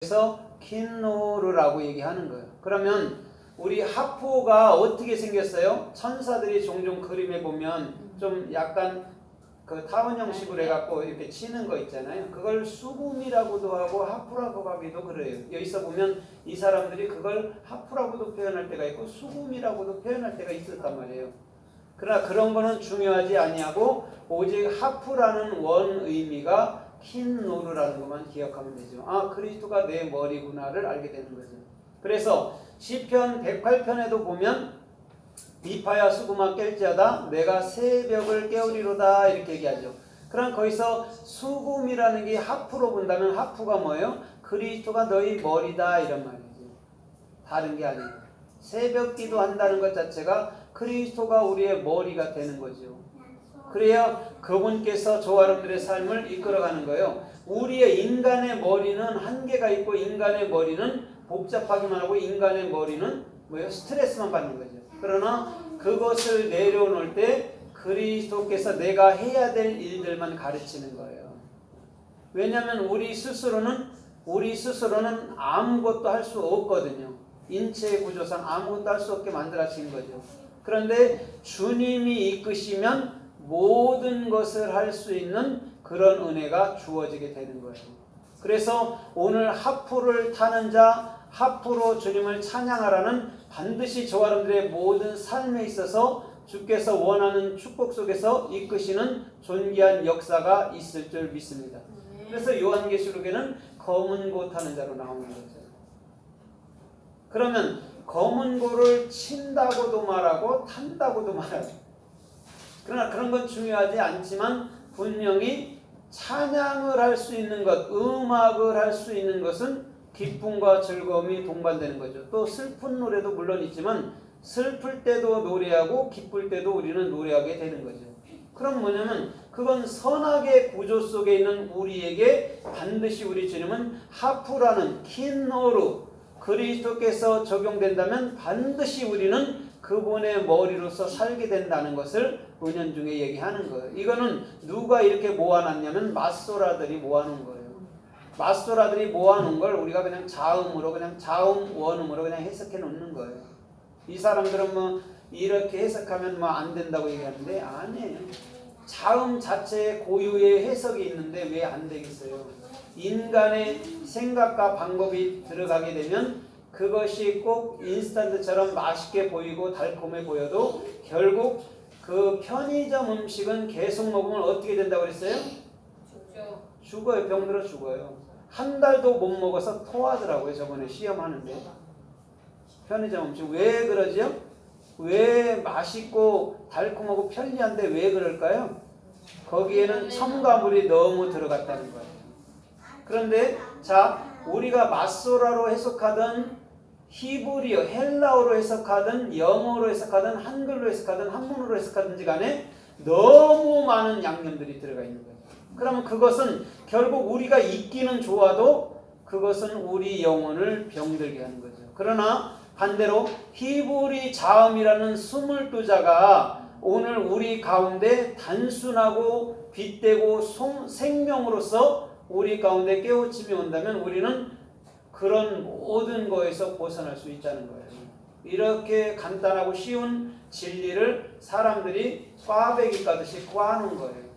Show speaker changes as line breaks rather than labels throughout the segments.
그래서 킨노르라고 얘기하는 거예요. 그러면 우리 하포가 어떻게 생겼어요? 천사들이 종종 그림에 보면 좀 약간 그 타원 형식으로 해갖고 이렇게 치는 거 있잖아요. 그걸 수금이라고도 하고 하프라고 하기도 그래요. 여기서 보면 이 사람들이 그걸 하프라고도 표현할 때가 있고 수금이라고도 표현할 때가 있었단 말이에요. 그러나 그런 거는 중요하지 아니하고 오직 하프라는 원 의미가 킨노르라는 것만 기억하면 되죠. 아, 그리스도가 내 머리구나를 알게 되는 거죠. 그래서 시편 108편에도 보면 비파야 수금아 깰지어다 내가 새벽을 깨우리로다 이렇게 얘기하죠. 그럼 거기서 수금이라는 게 하프로 본다면 하프가 뭐예요? 그리스도가 너희 머리다 이런 말이죠. 다른 게 아니에요. 새벽 기도한다는 것 자체가 그리스도가 우리의 머리가 되는 거죠. 그래야 그분께서 저와 여러분들의 삶을 이끌어가는 거예요. 우리의 인간의 머리는 한계가 있고 인간의 머리는 복잡하기만 하고 인간의 머리는 뭐예요? 스트레스만 받는 거죠. 그러나 그것을 내려놓을 때 그리스도께서 내가 해야 될 일들만 가르치는 거예요. 왜냐하면 우리 스스로는 아무것도 할 수 없거든요. 인체의 구조상 아무것도 할 수 없게 만들어진 거죠. 그런데 주님이 이끄시면 모든 것을 할 수 있는 그런 은혜가 주어지게 되는 거예요. 그래서 오늘 하프를 타는 자, 하프로 주님을 찬양하라는 반드시 저와 여러분들의 모든 삶에 있어서 주께서 원하는 축복 속에서 이끄시는 존귀한 역사가 있을 줄 믿습니다. 그래서 요한계시록에는 검은 고 타는 자로 나오는 거죠. 그러면 검은 고를 친다고도 말하고 탄다고도 말하죠. 그러나 그런 건 중요하지 않지만 분명히 찬양을 할 수 있는 것, 음악을 할 수 있는 것은 기쁨과 즐거움이 동반되는 거죠. 또 슬픈 노래도 물론 있지만 슬플 때도 노래하고 기쁠 때도 우리는 노래하게 되는 거죠. 그럼 뭐냐면 그건 선악의 구조 속에 있는 우리에게 반드시 우리 주님은 하프라는 킨노르 그리스도께서 적용된다면 반드시 우리는 그분의 머리로서 살게 된다는 것을 은연중에 얘기하는 거예요. 이거는 누가 이렇게 모아놨냐면 맞소라들이 모아놓은 거예요. 맞소라들이 모아놓은 걸 우리가 그냥 자음으로 그냥 자음 원음으로 그냥 해석해 놓는 거예요. 이 사람들은 뭐 이렇게 해석하면 뭐 안 된다고 얘기하는데 아니에요. 자음 자체에 고유의 해석이 있는데 왜 안 되겠어요? 인간의 생각과 방법이 들어가게 되면 그것이 꼭 인스턴트처럼 맛있게 보이고 달콤해 보여도 결국 그 편의점 음식은 계속 먹으면 어떻게 된다고 그랬어요? 죽어요. 병들어 죽어요. 한 달도 못 먹어서 토하더라고요. 저번에 시험하는데. 편의점 음식 왜 그러죠? 왜 맛있고 달콤하고 편리한데 왜 그럴까요? 거기에는 첨가물이 너무 들어갔다는 거예요. 그런데 자, 우리가 맞소라로 해석하든 히브리어, 헬라어로 해석하든 영어로 해석하든 한글로 해석하든 한문으로 해석하든지 간에 너무 많은 양념들이 들어가 있는 거예요. 그러면 그것은 결국 우리가 읽기는 좋아도 그것은 우리 영혼을 병들게 하는 거죠. 그러나 반대로 히브리 자음이라는 22자가 오늘 우리 가운데 단순하고 빛되고 생명으로서 우리 가운데 깨우침이 온다면 우리는 그런 모든 거에서 벗어날 수 있다는 거예요. 이렇게 간단하고 쉬운 진리를 사람들이 꽈배기 까듯이 꽈놓은 거예요.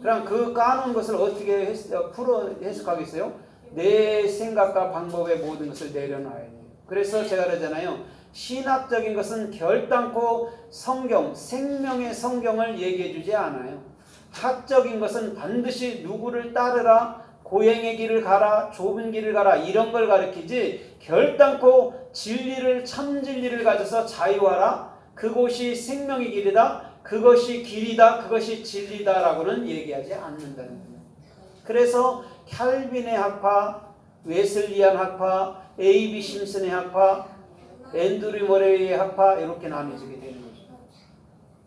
그럼 그 까놓은 것을 어떻게 풀어 해석하겠어요? 내 생각과 방법의 모든 것을 내려놔야 돼요. 그래서 제가 그러잖아요. 신학적인 것은 결단코 성경, 생명의 성경을 얘기해 주지 않아요. 학적인 것은 반드시 누구를 따르라, 고행의 길을 가라, 좁은 길을 가라 이런 걸 가르치지 결단코 진리를 참 진리를 가져서 자유하라, 그곳이 생명의 길이다, 그것이 길이다, 그것이 진리다라고는 얘기하지 않는다는 거예요. 그래서 칼빈의 학파, 웨슬리안 학파, A.B. 심슨의 학파, 앤드류 머레이의 학파 이렇게 나뉘어지게 되는 거죠.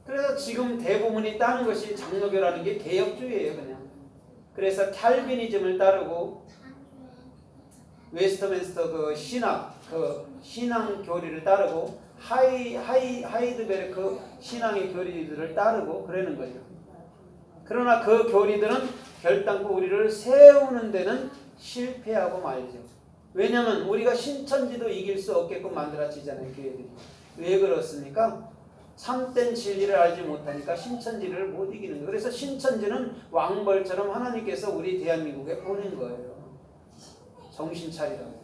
그래서 지금 대부분이 따는 것이 장로교라는 게 개혁주의예요, 그냥. 그래서 칼비니즘을 따르고 웨스트민스터 그 신앙 교리를 따르고 하이드베르크 신앙의 교리들을 따르고 그러는 거죠. 그러나 그 교리들은 결단코 우리를 세우는 데는 실패하고 말죠. 왜냐하면 우리가 신천지도 이길 수 없게끔 만들어지잖아요. 교회들이. 왜 그렇습니까? 참된 진리를 알지 못하니까 신천지를 못 이기는 거예요. 그래서 신천지는 왕벌처럼 하나님께서 우리 대한민국에 보낸 거예요. 정신 차리라고.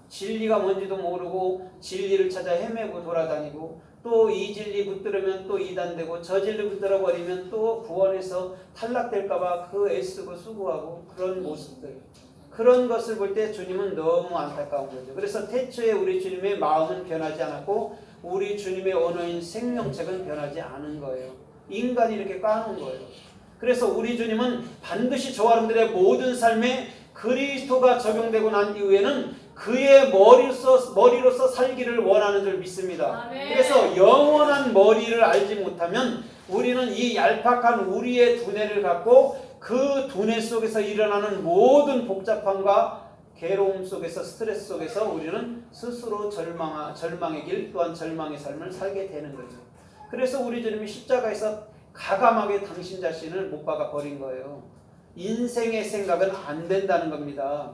진리가 뭔지도 모르고 진리를 찾아 헤매고 돌아다니고 또 이 진리 붙들으면 또 이단되고 저 진리 붙들어 버리면 또 구원에서 탈락될까봐 그 애쓰고 수고하고 그런 모습들, 그런 것을 볼 때 주님은 너무 안타까운 거죠. 그래서 태초에 우리 주님의 마음은 변하지 않았고 우리 주님의 언어인 생명책은 변하지 않은 거예요. 인간이 이렇게 까는 거예요. 그래서 우리 주님은 반드시 저와 여러분들의 모든 삶에 그리스도가 적용되고 난 이후에는 그의 머리로서 살기를 원하는 줄 믿습니다. 그래서 영원한 머리를 알지 못하면 우리는 이 얄팍한 우리의 두뇌를 갖고 그 두뇌 속에서 일어나는 모든 복잡함과 괴로움 속에서 스트레스 속에서 우리는 스스로 절망의 길 또한 절망의 삶을 살게 되는 거죠. 그래서 우리 주님이 십자가에서 가감하게 당신 자신을 못 박아 버린 거예요. 인생의 생각은 안 된다는 겁니다.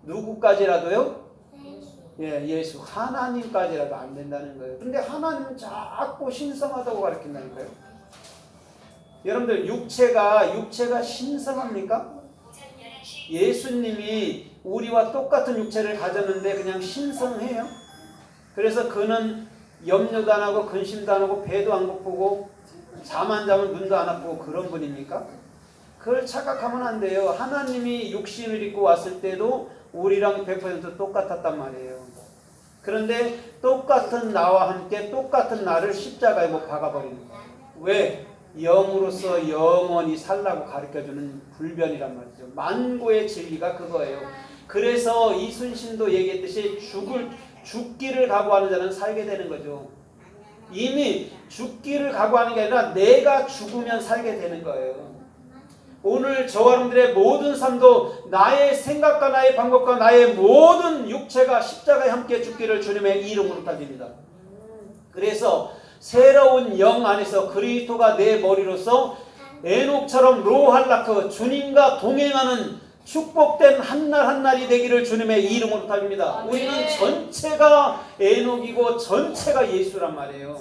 누구까지라도요? 예수 하나님까지라도 안 된다는 거예요. 근데 하나님은 자꾸 신성하다고 가르친다니까요. 여러분들 육체가 신성합니까? 예수님이 우리와 똑같은 육체를 가졌는데 그냥 신성해요? 그래서 그는 염려도 안 하고 근심도 안 하고 배도 안 고프고 잠 안 자면 눈도 안 아프고 그런 분입니까? 그걸 착각하면 안 돼요. 하나님이 육신을 입고 왔을 때도 우리랑 100% 똑같았단 말이에요. 그런데 똑같은 나와 함께 똑같은 나를 십자가에 못 박아버리는 거예요. 왜? 영으로서 영원히 살라고 가르쳐주는 불변이란 말이죠. 만고의 진리가 그거예요. 그래서 이순신도 얘기했듯이 죽기를 각오하는 자는 살게 되는 거죠. 이미 죽기를 각오하는 게 아니라 내가 죽으면 살게 되는 거예요. 오늘 저와 여러분들의 모든 삶도 나의 생각과 나의 방법과 나의 모든 육체가 십자가에 함께 죽기를 주님의 이름으로 달립니다. 그래서 새로운 영 안에서 그리스도가 내 머리로서 에녹처럼 로할라크 주님과 동행하는 축복된 한날 한날이 되기를 주님의 이름으로 달립니다. 우리는 전체가 에녹이고 전체가 예수란 말이에요.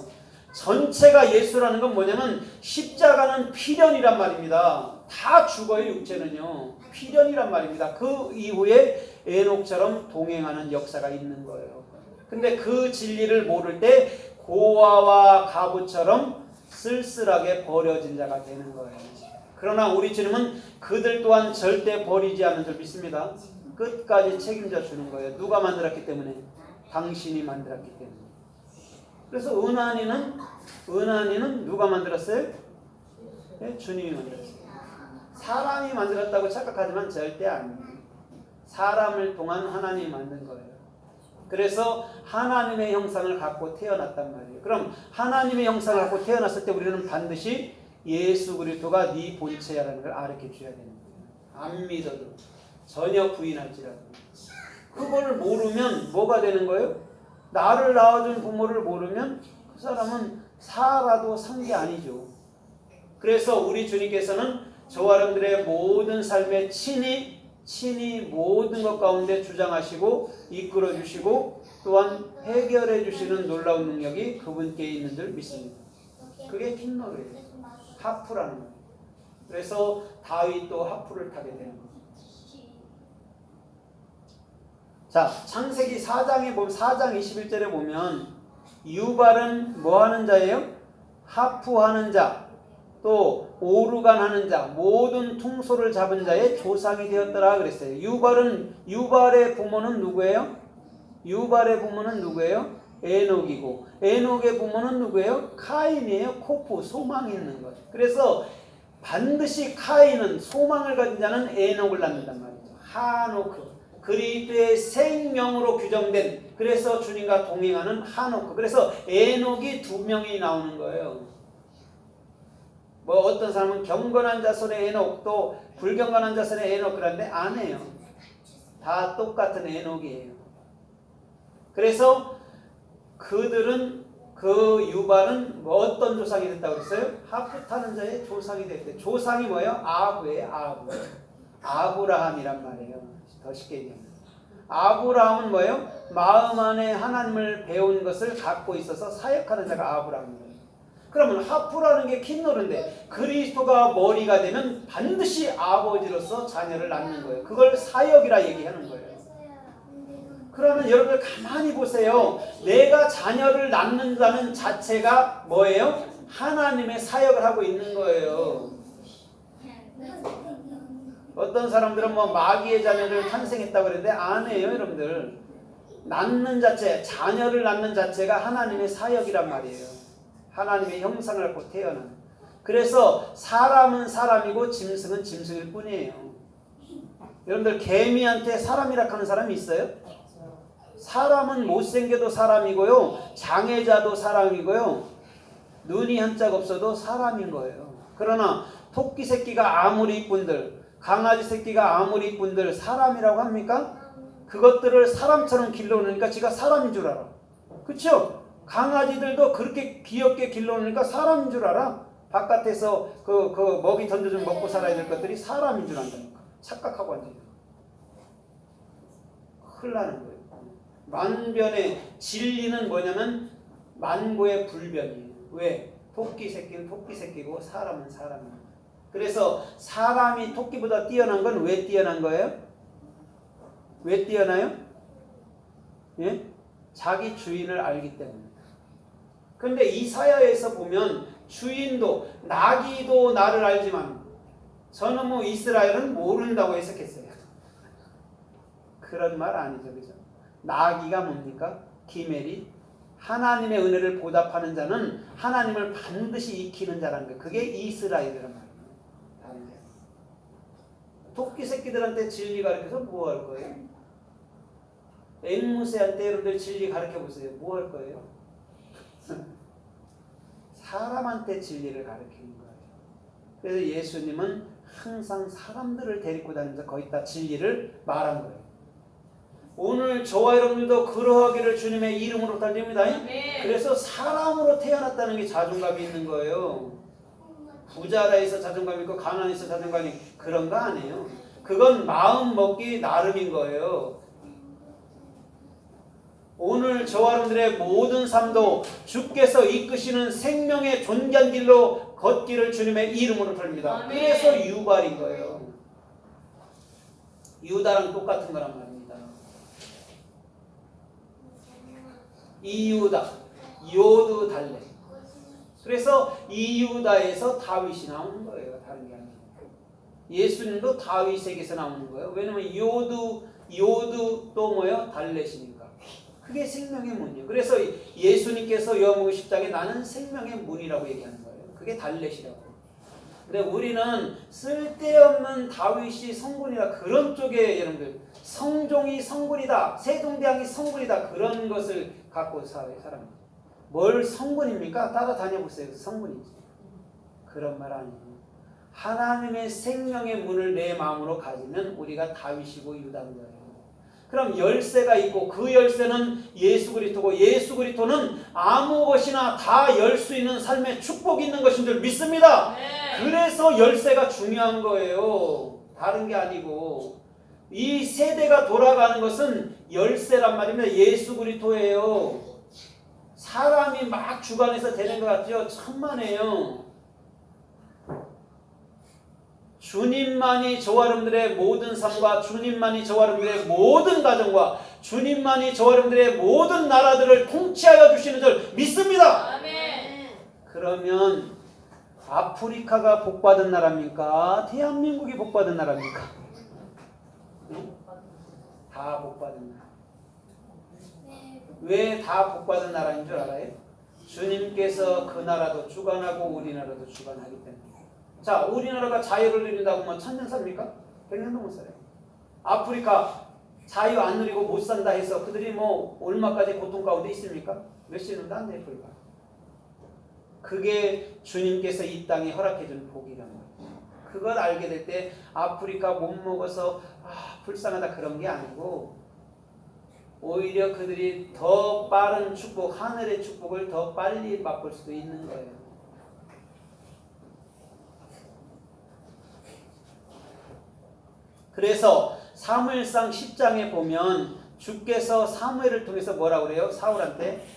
전체가 예수라는 건 뭐냐면 십자가는 필연이란 말입니다. 다 죽어요. 육체는요. 필연이란 말입니다. 그 이후에 에녹처럼 동행하는 역사가 있는 거예요. 근데 그 진리를 모를 때 고아와 가부처럼 쓸쓸하게 버려진 자가 되는 거예요. 그러나 우리 주님은 그들 또한 절대 버리지 않는 줄 믿습니다. 끝까지 책임져 주는 거예요. 누가 만들었기 때문에? 당신이 만들었기 때문에. 그래서 은하니는 누가 만들었어요? 네, 주님이 만들었어요. 사람이 만들었다고 착각하지만 절대 아니에요. 사람을 통한 하나님이 만든 거예요. 그래서 하나님의 형상을 갖고 태어났단 말이에요. 그럼 하나님의 형상을 갖고 태어났을 때 우리는 반드시 예수 그리스도가 네 본체야라는 걸 알게 줘야 되는 거예요. 안 믿어도 전혀 부인할지라도. 그걸 모르면 뭐가 되는 거예요? 나를 낳아준 부모를 모르면 그 사람은 살아도 산 게 아니죠. 그래서 우리 주님께서는 저와 여러분들의 모든 삶에 친히 모든 것 가운데 주장하시고 이끌어 주시고 또한 해결해 주시는 놀라운 능력이 그분께 있는 줄 믿습니다. 그게 킹노래예요. 하프라는 거예요. 그래서 다윗도 하프를 타게 되는 거예요. 자, 창세기 4장에 보면 4장 21절에 보면 유발은 뭐 하는 자예요? 하프하는 자, 또 오르간 하는 자, 모든 퉁소를 잡은 자의 조상이 되었더라 그랬어요. 유발의 부모는 누구예요? 유발의 부모는 누구예요? 에녹이고 에녹의 부모는 누구예요? 카인이에요. 코프, 소망이 있는 것. 그래서 반드시 카인은 소망을 가진 자는 에녹을 낳는단 말이죠. 하노크. 그리스도의 생명으로 규정된, 그래서 주님과 동행하는 하노크. 그래서 에녹이 2명이 나오는 거예요. 뭐 어떤 사람은 경건한 자손의 에녹, 또 불경건한 자손의 에녹 그런데 안 해요. 다 똑같은 에녹이에요. 그래서 그들은 그 유발은 뭐 어떤 조상이 됐다고 그랬어요? 하프 타는 자의 조상이 됐대요. 조상이 뭐예요? 아브예요. 아브라함이란 말이에요. 더 쉽게 얘기하면. 아브라함은 뭐예요? 마음 안에 하나님을 배운 것을 갖고 있어서 사역하는 자가 아브라함이에요. 그러면 하프라는 게 킨노른데 그리스도가 머리가 되면 반드시 아버지로서 자녀를 낳는 거예요. 그걸 사역이라 얘기하는 거예요. 그러면 여러분들 가만히 보세요. 내가 자녀를 낳는다는 자체가 뭐예요? 하나님의 사역을 하고 있는 거예요. 어떤 사람들은 뭐 마귀의 자녀를 탄생했다고 그러는데 아니에요, 여러분들. 낳는 자체, 자녀를 낳는 자체가 하나님의 사역이란 말이에요. 하나님의 형상을 갖고 태어난. 그래서 사람은 사람이고 짐승은 짐승일 뿐이에요. 여러분들 개미한테 사람이라 하는 사람이 있어요? 사람은 못생겨도 사람이고요. 장애자도 사람이고요. 눈이 한짝 없어도 사람인 거예요. 그러나 토끼 새끼가 아무리 이쁜들, 강아지 새끼가 아무리 이쁜들 사람이라고 합니까? 그것들을 사람처럼 길러놓으니까 지가 사람인 줄 알아. 그렇죠? 강아지들도 그렇게 귀엽게 길러놓으니까 사람인 줄 알아. 바깥에서 그 먹이 던져주면 먹고 살아야 될 것들이 사람인 줄 안다니까. 착각하고 앉아요. 큰일 나는 거예요. 만변의 진리는 뭐냐면 만고의 불변이에요. 왜? 토끼 새끼는 토끼 새끼고 사람은 사람이에요. 그래서 사람이 토끼보다 뛰어난 건 왜 뛰어난 거예요? 왜 뛰어나요? 예? 자기 주인을 알기 때문에. 그런데 이사야에서 보면 주인도 나귀도 나를 알지만 저는 뭐 이스라엘은 모른다고 해석했어요. 그런 말 아니죠, 그죠? 나귀가 뭡니까? 기멜이 하나님의 은혜를 보답하는 자는 하나님을 반드시 익히는 자라는 거예요. 그게 이스라엘이란 말이에요. 토끼 새끼들한테 진리 가르쳐서 뭐 할 거예요? 앵무새한테 여러분들 진리 가르쳐 보세요. 뭐 할 거예요? 사람한테 진리를 가르치는 거예요. 그래서 예수님은 항상 사람들을 데리고 다니면서 거의 다 진리를 말한 거예요. 오늘 저와 여러분들도 그러하기를 주님의 이름으로 달립니다. 그래서 사람으로 태어났다는 게 자존감이 있는 거예요. 부자라해서 자존감이 있고 가난해서 자존감이 그런 거 아니에요. 그건 마음 먹기 나름인 거예요. 오늘 저와 여러분들의 모든 삶도 주께서 이끄시는 생명의 존귀한 길로 걷기를 주님의 이름으로 달립니다. 그래서 유발인 거예요. 유다랑 똑같은 거란 말입니다. 이유다, 요드 달레. 그래서 이유다에서 다윗이 나오는 거예요. 다른 게 아니에요. 예수님도 다윗에게서 나오는 거예요. 왜냐면 요드 또 뭐예요? 달렛이니까. 그게 생명의 문이에요. 그래서 예수님께서 요한복음 10장에 나는 생명의 문이라고 얘기하는 거예요. 그게 달렛이라고. 근데 우리는 쓸데없는 다윗이 성군이다 그런 쪽에 여러분들 성종이 성군이다, 세종대왕이 성군이다 그런 것을 갖고 살아요. 사람이. 뭘 성군입니까? 따라다녀 보세요. 성군이지. 그런 말 아니에요. 하나님의 생명의 문을 내 마음으로 가지면 우리가 다윗이고 유다인 거예요. 그럼 열쇠가 있고 그 열쇠는 예수 그리스도고 예수 그리스도는 아무 것이나 다 열 수 있는 삶의 축복이 있는 것인 줄 믿습니다. 그래서 열쇠가 중요한 거예요. 다른 게 아니고 이 세대가 돌아가는 것은 열쇠란 말입니다. 예수 그리스도예요. 사람이 막 주관해서 되는 것 같죠? 천만에요. 주님만이 저와 여러분들의 모든 삶과 주님만이 저와 여러분들의 모든 가정과 주님만이 저와 여러분들의 모든 나라들을 통치하여 주시는 줄 믿습니다. 아멘. 그러면 아프리카가 복받은 나라입니까? 대한민국이 복받은 나라입니까? 다 복받은 나라. 왜 다 복받은 나라인 줄 알아요? 주님께서 그 나라도 주관하고 우리나라도 주관하기 때문에. 자, 우리나라가 자유를 누린다고 뭐 1000년 삽니까? 100년도 못 살아요. 아프리카 자유 안 누리고 못 산다 해서 그들이 뭐 얼마까지 고통 가운데 있습니까? 몇십 년도 안 돼요, 불과. 그게 주님께서 이 땅에 허락해 준 복이란 말이에요. 그걸 알게 될 때 아프리카 못 먹어서 불쌍하다 그런 게 아니고 오히려 그들이 더 빠른 축복, 하늘의 축복을 더 빨리 맛볼 수도 있는 거예요. 그래서 사무엘상 10장에 보면 주께서 사무엘을 통해서 뭐라고 그래요? 사울한테